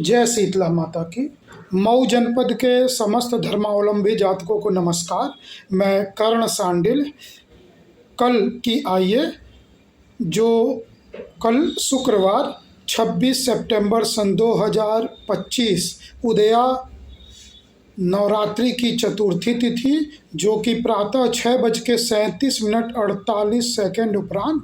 जय शीतला माता की। मऊ जनपद के समस्त धर्मावलंबी जातकों को नमस्कार। मैं कर्ण सांडिल। कल की आइए जो कल शुक्रवार 26 सितंबर सन 2025 उदया नवरात्रि की चतुर्थी तिथि, जो कि प्रातः 6:37 उपरांत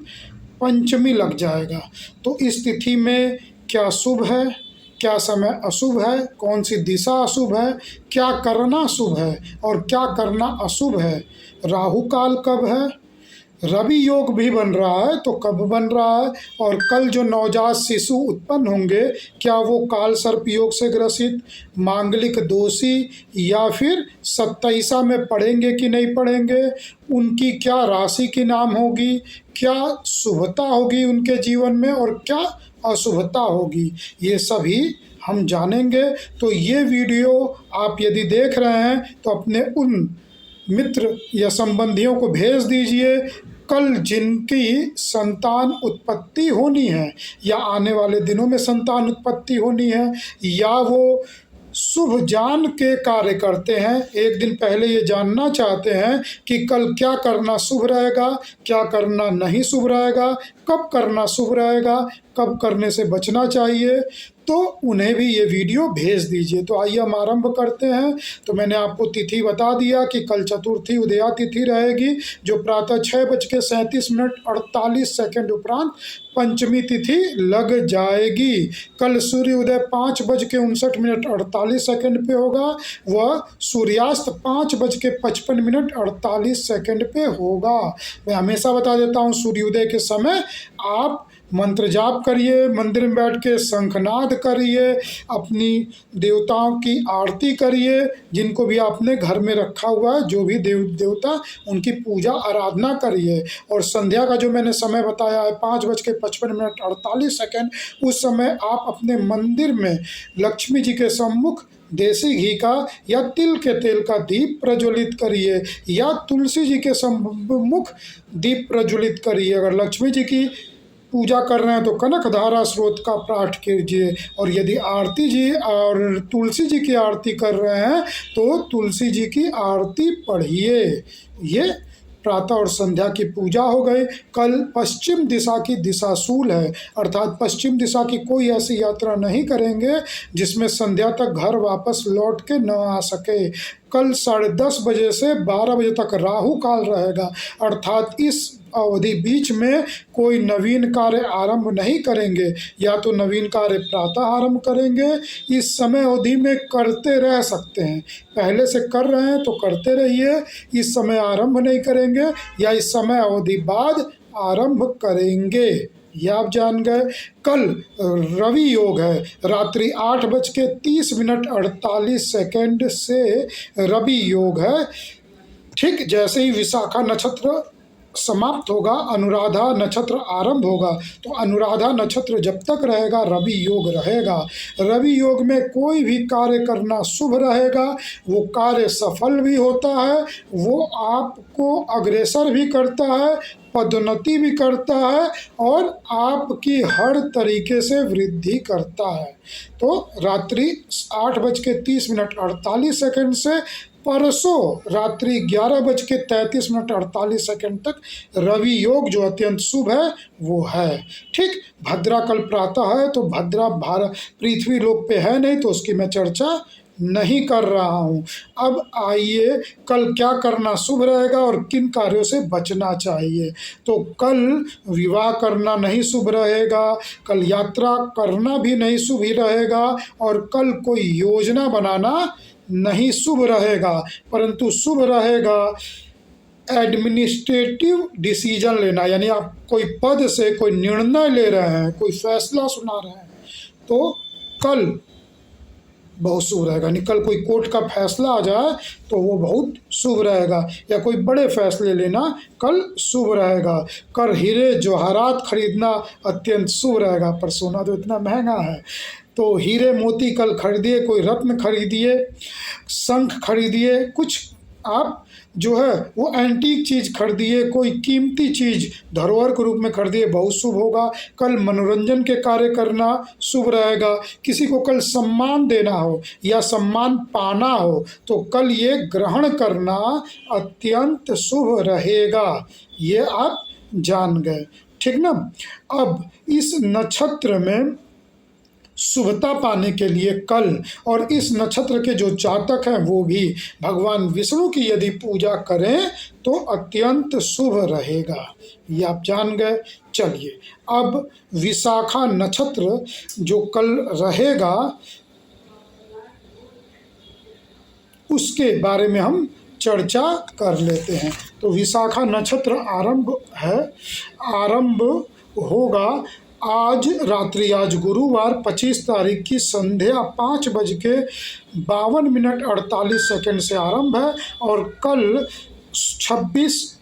पंचमी लग जाएगा। तो इस तिथि में क्या शुभ है, क्या समय अशुभ है, कौन सी दिशा अशुभ है, क्या करना शुभ है और क्या करना अशुभ है, राहु काल कब है, रवि योग भी बन रहा है तो कब बन रहा है, और कल जो नवजात शिशु उत्पन्न होंगे क्या वो काल सर्प योग से ग्रसित, मांगलिक दोषी या फिर 27 में पढ़ेंगे कि नहीं पढ़ेंगे, उनकी क्या राशि की नाम होगी, क्या शुभता होगी उनके जीवन में और क्या अशुभता होगी, ये सभी हम जानेंगे। तो ये वीडियो आप यदि देख रहे हैं तो अपने उन मित्र या संबंधियों को भेज दीजिए कल जिनकी संतान उत्पत्ति होनी है या आने वाले दिनों में संतान उत्पत्ति होनी है, या वो शुभ जान के कार्य करते हैं, एक दिन पहले ये जानना चाहते हैं कि कल क्या करना शुभ रहेगा, क्या करना नहीं शुभ रहेगा, कब करना शुभ रहेगा, कब करने से बचना चाहिए, तो उन्हें भी ये वीडियो भेज दीजिए। तो आइए हम आरंभ करते हैं। तो मैंने आपको तिथि बता दिया कि कल चतुर्थी उदया तिथि रहेगी, जो प्रातः 6:37 उपरांत पंचमी तिथि लग जाएगी। कल सूर्योदय 5:59 पे होगा, वह सूर्यास्त 5:55 पे होगा। मैं हमेशा बता देता हूँ, सूर्योदय के समय आप मंत्र जाप करिए, मंदिर में बैठ के शंखनाद करिए, अपनी देवताओं की आरती करिए, जिनको भी आपने घर में रखा हुआ है, जो भी देवता, उनकी पूजा आराधना करिए। और संध्या का जो मैंने समय बताया है 5:55 उस समय आप अपने मंदिर में लक्ष्मी जी के सम्मुख देसी घी का या तिल के तेल का दीप प्रज्वलित करिए, या तुलसी जी के सम्मुख दीप प्रज्वलित करिए। अगर लक्ष्मी जी की पूजा कर रहे हैं तो कनकधारा स्रोत का पाठ कीजिए, और यदि आरती जी और तुलसी जी की आरती कर रहे हैं तो तुलसी जी की आरती पढ़िए। ये प्रातः और संध्या की पूजा हो गई। कल पश्चिम दिशा की दिशाशूल है, अर्थात पश्चिम दिशा की कोई ऐसी यात्रा नहीं करेंगे जिसमें संध्या तक घर वापस लौट के न आ सके। कल 10:30 बजे से 12 बजे तक राहु काल रहेगा, अर्थात इस अवधि बीच में कोई नवीन कार्य आरंभ नहीं करेंगे, या तो नवीन कार्य प्रातः आरंभ करेंगे, इस समय अवधि में करते रह सकते हैं, पहले से कर रहे हैं तो करते रहिए, इस समय आरंभ नहीं करेंगे या इस समय अवधि बाद आरंभ करेंगे, यह आप जान गए। कल रवि योग है, रात्रि 8:30 से रवि योग है। ठीक जैसे ही विशाखा नक्षत्र समाप्त होगा, अनुराधा नक्षत्र आरंभ होगा, तो अनुराधा नक्षत्र जब तक रहेगा रवि योग रहेगा। रवि योग में कोई भी कार्य करना शुभ रहेगा, वो कार्य सफल भी होता है, वो आपको अग्रसर भी करता है, पदोन्नति भी करता है और आपकी हर तरीके से वृद्धि करता है। तो रात्रि 8:30 से परसों रात्रि 11:33 तक रवि योग जो अत्यंत शुभ है वो है। ठीक, भद्रा कल प्रातः है, तो भद्रा भारत पृथ्वी लोक पे है नहीं, तो उसकी मैं चर्चा नहीं कर रहा हूँ। अब आइए कल क्या करना शुभ रहेगा और किन कार्यों से बचना चाहिए। तो कल विवाह करना नहीं शुभ रहेगा, कल यात्रा करना भी नहीं शुभ ही रहेगा, और कल कोई योजना बनाना नहीं शुभ रहेगा, परंतु शुभ रहेगा एडमिनिस्ट्रेटिव डिसीजन लेना, यानी आप कोई पद से कोई निर्णय ले रहे हैं, कोई फैसला सुना रहे हैं, तो कल बहुत शुभ रहेगा। यानी कल कोई कोर्ट का फैसला आ जाए तो वो बहुत शुभ रहेगा, या कोई बड़े फैसले लेना कल शुभ रहेगा। कल हीरे जवाहरात खरीदना अत्यंत शुभ रहेगा, पर सोना तो इतना महंगा है, तो हीरे मोती कल खरीदिए, कोई रत्न खरीदिए, शंख खरीदिए, कुछ आप जो है वो एंटीक चीज़ खरीदिए, कोई कीमती चीज़ धरोहर के रूप में खरीदिए, बहुत शुभ होगा। कल मनोरंजन के कार्य करना शुभ रहेगा। किसी को कल सम्मान देना हो या सम्मान पाना हो तो कल ये ग्रहण करना अत्यंत शुभ रहेगा, ये आप जान गए। ठीक ना। अब इस नक्षत्र में शुभता पाने के लिए कल और इस नक्षत्र के जो जातक हैं वो भी भगवान विष्णु की यदि पूजा करें तो अत्यंत शुभ रहेगा, ये आप जान गए। चलिए अब विशाखा नक्षत्र जो कल रहेगा उसके बारे में हम चर्चा कर लेते हैं। तो विशाखा नक्षत्र आरंभ होगा आज गुरुवार 25 तारीख की संध्या 5:52 से आरंभ है और कल 26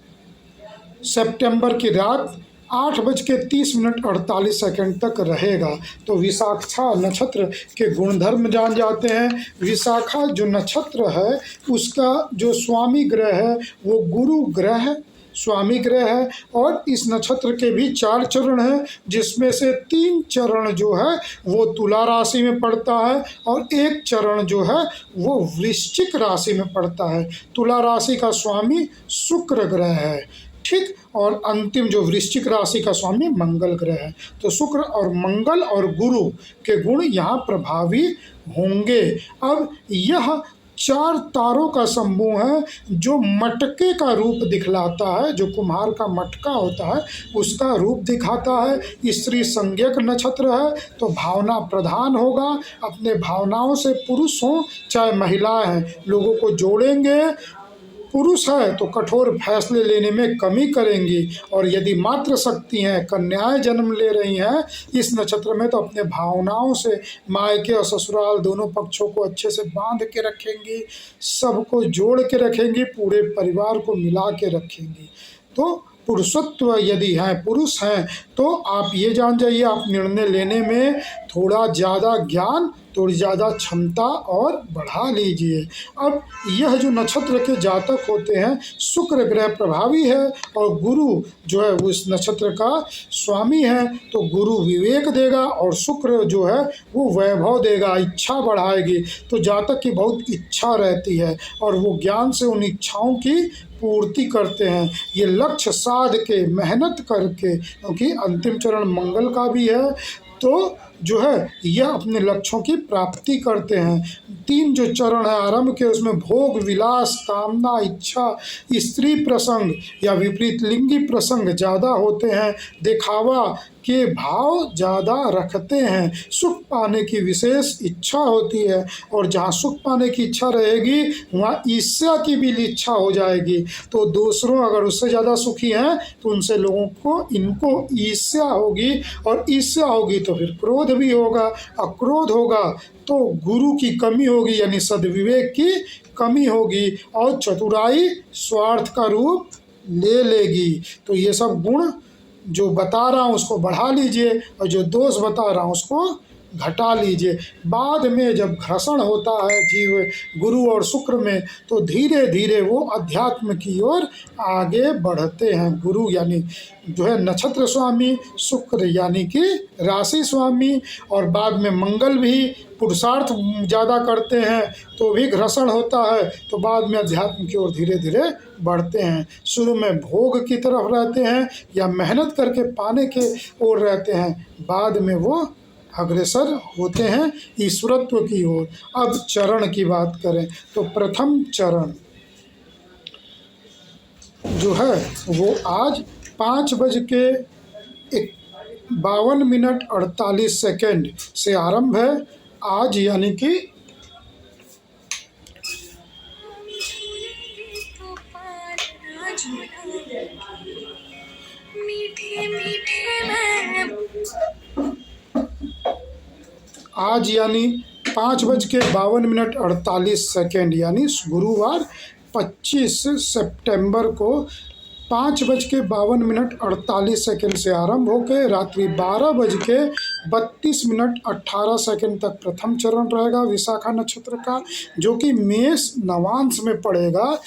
सितंबर की रात 8:30 तक रहेगा। तो विशाखा नक्षत्र के गुणधर्म जान जाते हैं। विशाखा जो नक्षत्र है उसका जो स्वामी ग्रह है वो गुरु ग्रह स्वामी ग्रह है और इस नक्षत्र के भी 4 चरण हैं, जिसमें से 3 चरण जो है वो तुला राशि में पड़ता है और 1 चरण जो है वो वृश्चिक राशि में पड़ता है। तुला राशि का स्वामी शुक्र ग्रह है, ठीक, और अंतिम जो वृश्चिक राशि का स्वामी मंगल ग्रह है। तो शुक्र और मंगल और गुरु के गुण यहाँ प्रभावी होंगे। अब यह 4 तारों का समूह है जो मटके का रूप दिखलाता है, जो कुम्हार का मटका होता है उसका रूप दिखाता है। स्त्री संज्ञक नक्षत्र है तो भावना प्रधान होगा। अपने भावनाओं से पुरुष हों चाहे महिलाएं हैं लोगों को जोड़ेंगे। पुरुष है तो कठोर फैसले लेने में कमी करेंगी और यदि मात्र शक्ति हैं, कन्याएं जन्म ले रही हैं इस नक्षत्र में तो अपने भावनाओं से मायके और ससुराल दोनों पक्षों को अच्छे से बांध के रखेंगी, सबको जोड़ के रखेंगी, पूरे परिवार को मिला के रखेंगी। तो पुरुषत्व यदि हैं, पुरुष हैं तो आप ये जान जाइए आप निर्णय लेने में थोड़ा ज़्यादा ज्ञान, थोड़ी ज़्यादा क्षमता और बढ़ा लीजिए। अब यह जो नक्षत्र के जातक होते हैं शुक्र ग्रह प्रभावी है और गुरु जो है उस नक्षत्र का स्वामी है, तो गुरु विवेक देगा और शुक्र जो है वो वैभव देगा, इच्छा बढ़ाएगी। तो जातक की बहुत इच्छा रहती है और वो ज्ञान से उन इच्छाओं की पूर्ति करते हैं। ये लक्ष्य साध के मेहनत करके, क्योंकि अंतिम चरण मंगल का भी है, तो जो है यह अपने लक्ष्यों की प्राप्ति करते हैं। 3 जो चरण है आरंभ के उसमें भोग विलास, कामना, इच्छा, स्त्री प्रसंग या विपरीत लिंगी प्रसंग ज़्यादा होते हैं, दिखावा के भाव ज़्यादा रखते हैं, सुख पाने की विशेष इच्छा होती है और जहाँ सुख पाने की इच्छा रहेगी वहाँ ईर्ष्या की भी इच्छा हो जाएगी। तो दूसरों अगर उससे ज़्यादा सुखी हैं तो उनसे लोगों को इनको ईर्ष्या होगी और ईर्ष्या होगी तो फिर क्रोध भी होगा, अक्रोध होगा तो गुरु की कमी होगी यानी सद्विवेक की कमी होगी और चतुराई स्वार्थ का रूप ले लेगी। तो ये सब गुण जो बता रहा हूँ उसको बढ़ा लीजिए और जो दोष बता रहा हूँ उसको घटा लीजिए। बाद में जब घर्षण होता है जीव गुरु और शुक्र में तो धीरे धीरे वो अध्यात्म की ओर आगे बढ़ते हैं। गुरु यानी जो है नक्षत्र स्वामी, शुक्र यानी कि राशि स्वामी और बाद में मंगल भी पुरुषार्थ ज़्यादा करते हैं तो भी घर्षण होता है, तो बाद में अध्यात्म की ओर धीरे धीरे बढ़ते हैं। शुरू में भोग की तरफ रहते हैं या मेहनत करके पाने के ओर रहते हैं, बाद में वो अग्रसर होते हैं ईश्वरत्व की ओर। अब चरण की बात करें तो प्रथम चरण जो है वो आज 5:52 से आरंभ है। आज यानी कि आज यानी 5:52 यानी गुरुवार 25 सितंबर को 5:52 से आरंभ होकर रात्रि 12:32 तक प्रथम चरण रहेगा विशाखा नक्षत्र का, जो कि मेष नवांश में पड़ेगा।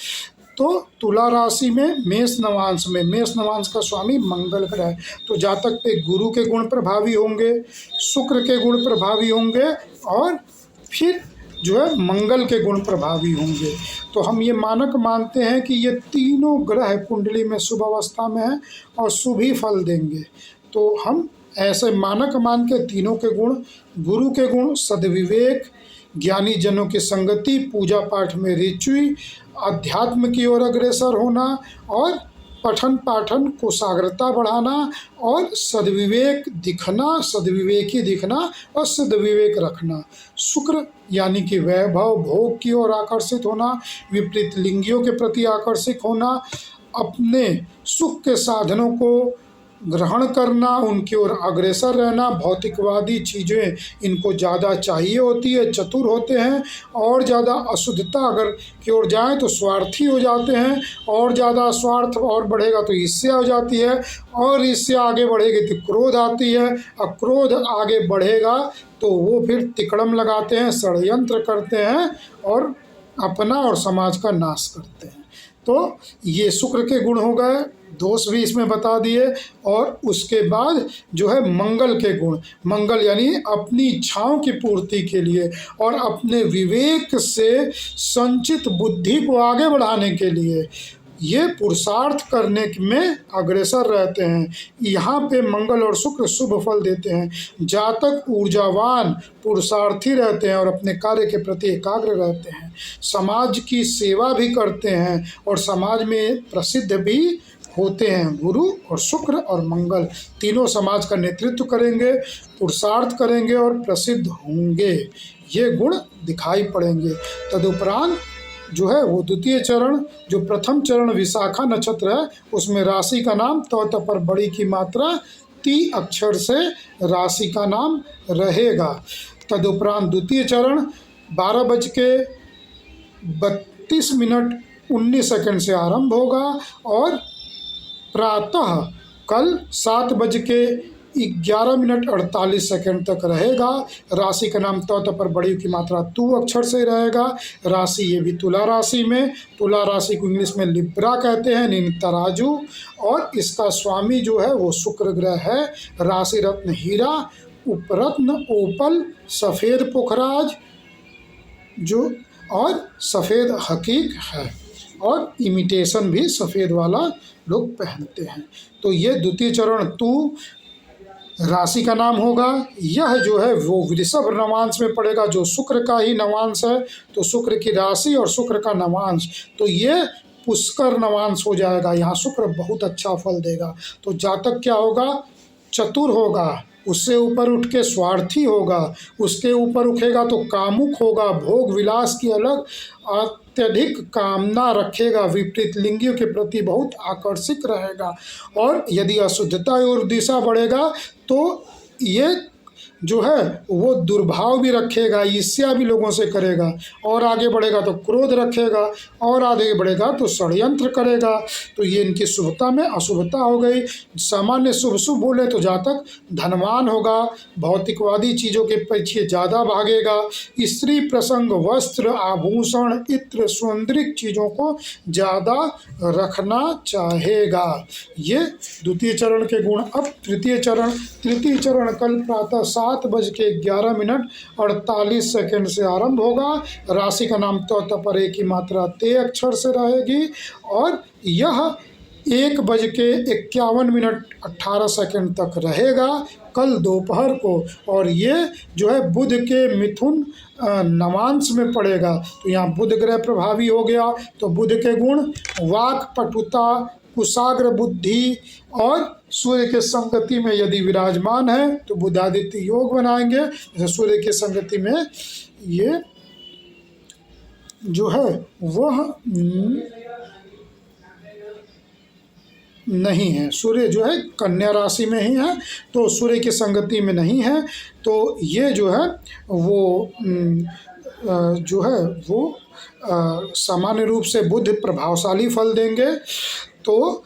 तो तुला राशि में मेष नवांश में, मेष नवांश का स्वामी मंगल ग्रह है। तो जातक पे गुरु के गुण प्रभावी होंगे, शुक्र के गुण प्रभावी होंगे और फिर जो है मंगल के गुण प्रभावी होंगे। तो हम ये मानक मानते हैं कि ये तीनों ग्रह कुंडली में शुभ अवस्था में हैं और शुभ ही फल देंगे। तो हम ऐसे मानक मान के तीनों के गुण, गुरु के गुण सद्विवेक, ज्ञानी जनों की संगति, पूजा पाठ में रुचि, अध्यात्म की ओर अग्रसर होना और पठन पाठन कुशाग्रता बढ़ाना और सद्विवेक दिखना, सद्विवेकी दिखना और सद्विवेक रखना। शुक्र यानी कि वैभव भोग की ओर आकर्षित होना, विपरीत लिंगियों के प्रति आकर्षित होना, अपने सुख के साधनों को ग्रहण करना, उनकी ओर अग्रसर रहना, भौतिकवादी चीज़ें इनको ज़्यादा चाहिए होती है, चतुर होते हैं और ज़्यादा अशुद्धता अगर की ओर जाएँ तो स्वार्थी हो जाते हैं और ज़्यादा स्वार्थ और बढ़ेगा तो ईर्ष्या हो जाती है और ईर्ष्या आगे बढ़ेगी तो क्रोध आती है और क्रोध आगे बढ़ेगा तो वो फिर तिकड़म लगाते हैं, षड्यंत्र करते हैं और अपना और समाज का नाश करते हैं। तो ये शुक्र के गुण हो गए, दोष भी इसमें बता दिए। और उसके बाद जो है मंगल के गुण, मंगल यानी अपनी इच्छाओं की पूर्ति के लिए और अपने विवेक से संचित बुद्धि को आगे बढ़ाने के लिए ये पुरुषार्थ करने में अग्रसर रहते हैं। यहाँ पे मंगल और शुक्र शुभ फल देते हैं। जातक ऊर्जावान पुरुषार्थी रहते हैं और अपने कार्य के प्रति एकाग्र रहते हैं, समाज की सेवा भी करते हैं और समाज में प्रसिद्ध भी होते हैं। गुरु और शुक्र और मंगल तीनों समाज का नेतृत्व करेंगे, पुरुषार्थ करेंगे और प्रसिद्ध होंगे, ये गुण दिखाई पड़ेंगे। तदुपरांत जो है वो द्वितीय चरण, जो प्रथम चरण विशाखा नक्षत्र है उसमें राशि का नाम त पर बड़ी की मात्रा ती अक्षर से राशि का नाम रहेगा। तदुपरांत द्वितीय चरण 12:32 से आरंभ होगा और प्रातः कल 7:11 तक रहेगा। राशि का नाम त पर बड़ी की मात्रा तू अक्षर से रहेगा। राशि ये भी तुला राशि में, तुला राशि को इंग्लिश में लिब्रा कहते हैं, नीम तराजू, और इसका स्वामी जो है वो शुक्र ग्रह है। राशि रत्न हीरा, उपरत्न ओपल, सफ़ेद पुखराज जो और सफ़ेद हकीक है और इमिटेशन भी सफ़ेद वाला लोग पहनते हैं। तो ये द्वितीय चरण तू राशि का नाम होगा। यह जो है वो वृषभ नवांश में पड़ेगा जो शुक्र का ही नवांश है। तो शुक्र की राशि और शुक्र का नवांश, तो ये पुष्कर नवांश हो जाएगा। यहाँ शुक्र बहुत अच्छा फल देगा। तो जातक क्या होगा, चतुर होगा, उससे ऊपर उठ के स्वार्थी होगा, उसके ऊपर उठेगा तो कामुक होगा, भोग विलास की अलग अत्यधिक कामना रखेगा, विपरीत लिंगियों के प्रति बहुत आकर्षित रहेगा और यदि अशुद्धता और दिशा बढ़ेगा तो ये जो है वो दुर्भाव भी रखेगा, ईर्ष्या भी लोगों से करेगा और आगे बढ़ेगा तो क्रोध रखेगा और आगे बढ़ेगा तो षड्यंत्र करेगा। तो ये इनकी शुभता में अशुभता हो गई। सामान्य शुभ शुभ बोले तो जातक धनवान होगा, भौतिकवादी चीज़ों के पीछे ज़्यादा भागेगा, स्त्री प्रसंग वस्त्र आभूषण इत्र सौंदर्यिक चीज़ों को ज़्यादा रखना चाहेगा। ये द्वितीय चरण के गुण। अब तृतीय चरण कल प्रातः 7:11 से आरंभ होगा। राशि का नाम तो पर एक ही मात्रा ते अक्षर से रहेगी और यह 1:51 तक रहेगा कल दोपहर को। और ये जो है बुध के मिथुन नवांश में पड़ेगा। तो यहाँ बुध ग्रह प्रभावी हो गया। तो बुध के गुण वाक पटुता, कुशाग्र बुद्धि और सूर्य के संगति में यदि विराजमान है तो बुधादित्य योग बनाएंगे। जैसे सूर्य के संगति में ये जो है वह नहीं है, सूर्य जो है कन्या राशि में ही है तो सूर्य की संगति में नहीं है। तो ये जो है वो सामान्य रूप से बुध प्रभावशाली फल देंगे। तो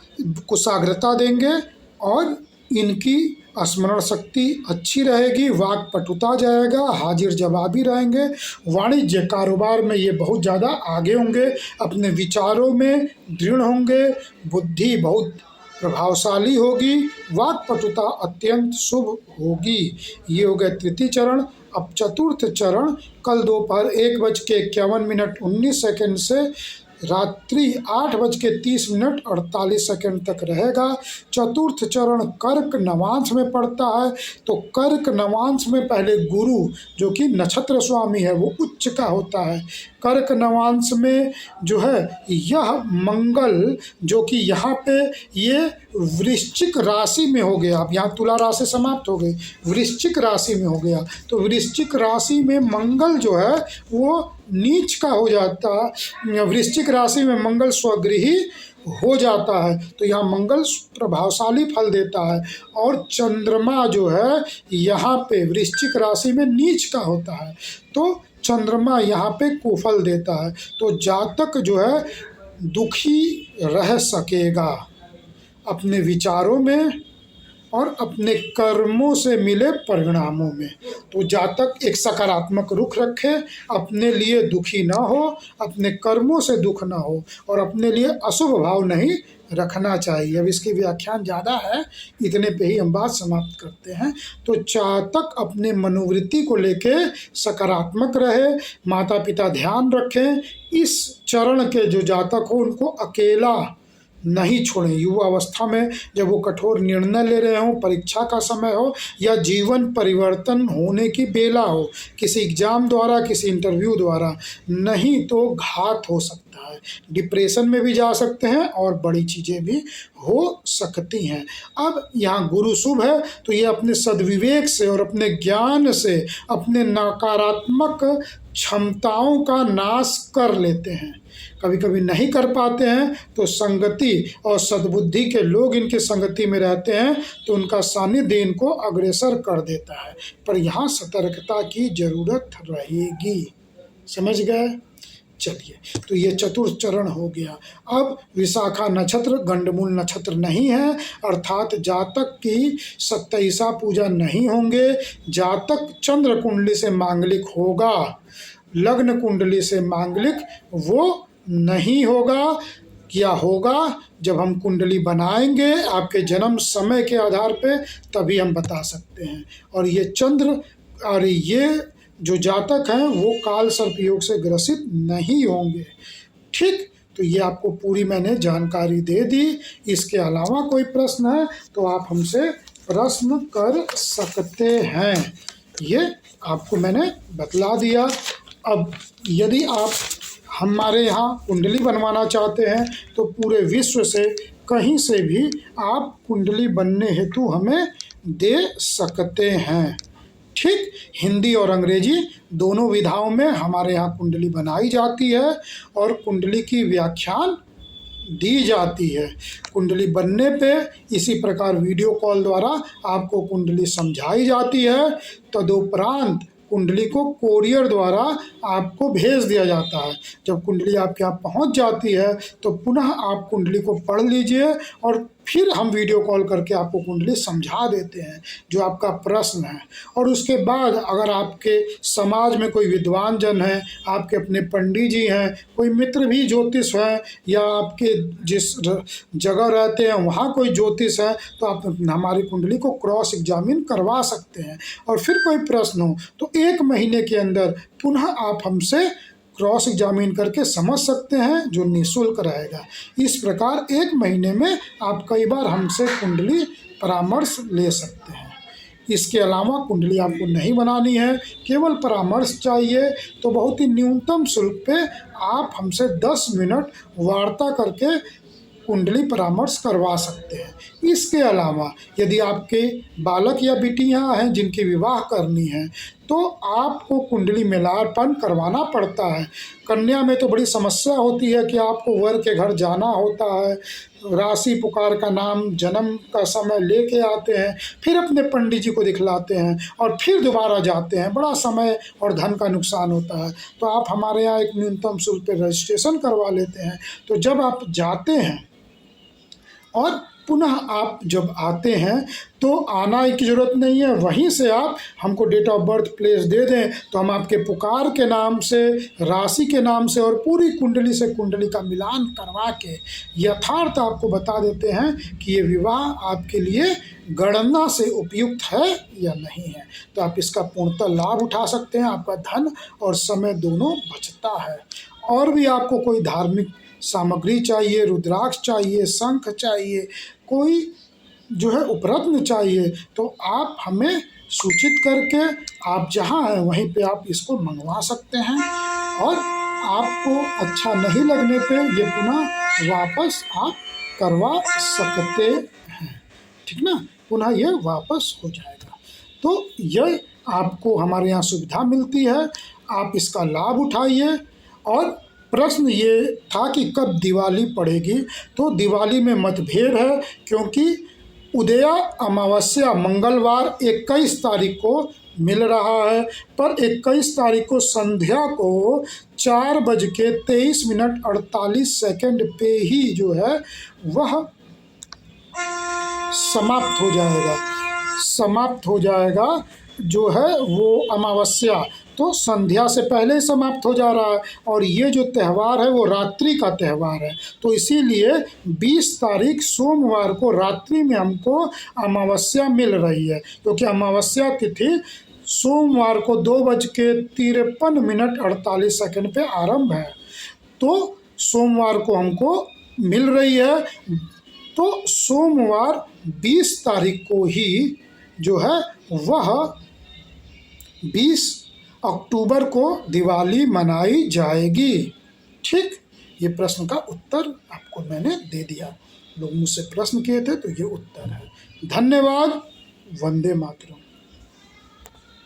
कुशाग्रता देंगे और इनकी स्मरण शक्ति अच्छी रहेगी, वाक पटुता जाएगा, हाजिर जवाबी रहेंगे, वाणिज्य कारोबार में ये बहुत ज़्यादा आगे होंगे, अपने विचारों में दृढ़ होंगे, बुद्धि बहुत प्रभावशाली होगी, वाक पटुता अत्यंत शुभ होगी। ये हो गए तृतीय चरण। अब चतुर्थ चरण कल दोपहर 1:51 से रात्रि 8:30 तक रहेगा। चतुर्थ चरण कर्क नवांश में पड़ता है, तो कर्क नवांश में पहले गुरु जो कि नक्षत्र स्वामी है वो उच्च का होता है। कर्क नवांश में जो है यह मंगल जो कि यहाँ पे ये वृश्चिक राशि में हो गया, अब यहाँ तुला राशि समाप्त हो गई, वृश्चिक राशि में हो गया, तो वृश्चिक राशि में मंगल जो है वो नीच का हो जाता है, वृश्चिक राशि में मंगल स्वगृही हो जाता है, तो यहाँ मंगल प्रभावशाली फल देता है। और चंद्रमा जो है यहाँ पे वृश्चिक राशि में नीच का होता है, तो चंद्रमा यहाँ पे कुफल देता है, तो जातक जो है दुखी रह सकेगा अपने विचारों में और अपने कर्मों से मिले परिणामों में। तो जातक एक सकारात्मक रुख रखे, अपने लिए दुखी ना हो, अपने कर्मों से दुख ना हो और अपने लिए अशुभ भाव नहीं रखना चाहिए। अब इसकी व्याख्यान ज़्यादा है, इतने पे ही हम बात समाप्त करते हैं। तो जातक अपने मनोवृत्ति को लेके सकारात्मक रहे, माता पिता ध्यान रखें, इस चरण के जो जातक हो उनको अकेला नहीं छोड़ें। युवा अवस्था में जब वो कठोर निर्णय ले रहे हों, परीक्षा का समय हो या जीवन परिवर्तन होने की बेला हो, किसी एग्जाम द्वारा, किसी इंटरव्यू द्वारा, नहीं तो घात हो सकता है, डिप्रेशन में भी जा सकते हैं और बड़ी चीज़ें भी हो सकती हैं। अब यहाँ गुरु शुभ है, तो ये अपने सद्विवेक से और अपने ज्ञान से अपने नकारात्मक क्षमताओं का नाश कर लेते हैं। कभी कभी नहीं कर पाते हैं तो संगति और सद्बुद्धि के लोग इनकी संगति में रहते हैं तो उनका सानिध्य इनको अग्रसर कर देता है, पर यहाँ सतर्कता की जरूरत रहेगी। समझ गए? चलिए, तो ये चतुर्थ चरण हो गया। अब विशाखा नक्षत्र गंडमूल नक्षत्र नहीं है, अर्थात जातक की 27 पूजा नहीं होंगे। जातक चंद्र कुंडली से मांगलिक होगा, लग्न कुंडली से मांगलिक वो नहीं होगा। क्या होगा जब हम कुंडली बनाएंगे आपके जन्म समय के आधार पे, तभी हम बता सकते हैं। और ये चंद्र और ये जो जातक हैं वो काल सर्प योग से ग्रसित नहीं होंगे। ठीक, तो ये आपको पूरी मैंने जानकारी दे दी। इसके अलावा कोई प्रश्न है तो आप हमसे प्रश्न कर सकते हैं, ये आपको मैंने बतला दिया। अब यदि आप हमारे यहाँ कुंडली बनवाना चाहते हैं तो पूरे विश्व से कहीं से भी आप कुंडली बनने हेतु हमें दे सकते हैं। ठीक, हिंदी और अंग्रेजी दोनों विधाओं में हमारे यहाँ कुंडली बनाई जाती है और कुंडली की व्याख्यान दी जाती है। कुंडली बनने पे इसी प्रकार वीडियो कॉल द्वारा आपको कुंडली समझाई जाती है। तदुपरांत कुंडली को कोरियर द्वारा आपको भेज दिया जाता है। जब कुंडली आपके यहाँ पहुँच जाती है तो पुनः आप कुंडली को पढ़ लीजिए और फिर हम वीडियो कॉल करके आपको कुंडली समझा देते हैं जो आपका प्रश्न है। और उसके बाद अगर आपके समाज में कोई विद्वान जन है, आपके अपने पंडित जी हैं, कोई मित्र भी ज्योतिष हैं, या आपके जिस जगह रहते हैं वहाँ कोई ज्योतिष है, तो आप हमारी कुंडली को क्रॉस एग्जामिन करवा सकते हैं। और फिर कोई प्रश्न हो तो 1 महीने के अंदर पुनः आप हमसे क्रॉस एग्जामिन करके समझ सकते हैं, जो निःशुल्क रहेगा। इस प्रकार 1 महीने में आप कई बार हमसे कुंडली परामर्श ले सकते हैं। इसके अलावा कुंडली आपको नहीं बनानी है, केवल परामर्श चाहिए, तो बहुत ही न्यूनतम शुल्क पे आप हमसे 10 मिनट वार्ता करके कुंडली परामर्श करवा सकते हैं। इसके अलावा यदि आपके बालक या बिटियां हैं जिनकी विवाह करनी है तो आपको कुंडली मेलापन करवाना पड़ता है। कन्या में तो बड़ी समस्या होती है कि आपको वर के घर जाना होता है, राशि पुकार का नाम, जन्म का समय लेके आते हैं, फिर अपने पंडित जी को दिखलाते हैं और फिर दोबारा जाते हैं, बड़ा समय और धन का नुकसान होता है। तो आप हमारे यहाँ एक न्यूनतम शुल्क पे रजिस्ट्रेशन करवा लेते हैं, तो जब आप जाते हैं और पुनः आप जब आते हैं तो आना की ज़रूरत नहीं है, वहीं से आप हमको डेट ऑफ बर्थ प्लेस दे दें तो हम आपके पुकार के नाम से, राशि के नाम से और पूरी कुंडली से कुंडली का मिलान करवा के यथार्थ आपको बता देते हैं कि ये विवाह आपके लिए गणना से उपयुक्त है या नहीं है। तो आप इसका पूर्णतः लाभ उठा सकते हैं, आपका धन और समय दोनों बचता है। और भी आपको कोई धार्मिक सामग्री चाहिए, रुद्राक्ष चाहिए, शंख चाहिए, कोई जो है उपरत्न चाहिए, तो आप हमें सूचित करके आप जहाँ हैं वहीं पे आप इसको मंगवा सकते हैं और आपको अच्छा नहीं लगने पे ये पुनः वापस आप करवा सकते हैं, ठीक ना, पुनः ये वापस हो जाएगा। तो ये आपको हमारे यहाँ सुविधा मिलती है, आप इसका लाभ उठाइए। और प्रश्न ये था कि कब दिवाली पड़ेगी, तो दिवाली में मतभेद है क्योंकि उदया अमावस्या मंगलवार 21 तारीख को मिल रहा है, पर 21 तारीख को संध्या को 4:23:48 पे ही जो है वह समाप्त हो जाएगा जो है वो अमावस्या, तो संध्या से पहले ही समाप्त हो जा रहा है। और ये जो त्यौहार है वो रात्रि का त्यौहार है, तो इसीलिए 20 तारीख सोमवार को रात्रि में हमको अमावस्या मिल रही है, क्योंकि अमावस्या तिथि सोमवार को 2:53:48 पे आरंभ है, तो सोमवार को हमको मिल रही है। तो सोमवार 20 तारीख को ही जो है वह 20 अक्टूबर को दिवाली मनाई जाएगी, ठीक। ये प्रश्न का उत्तर आपको मैंने दे दिया, लोग मुझसे प्रश्न किए थे तो ये उत्तर है। धन्यवाद। वंदे मातरम।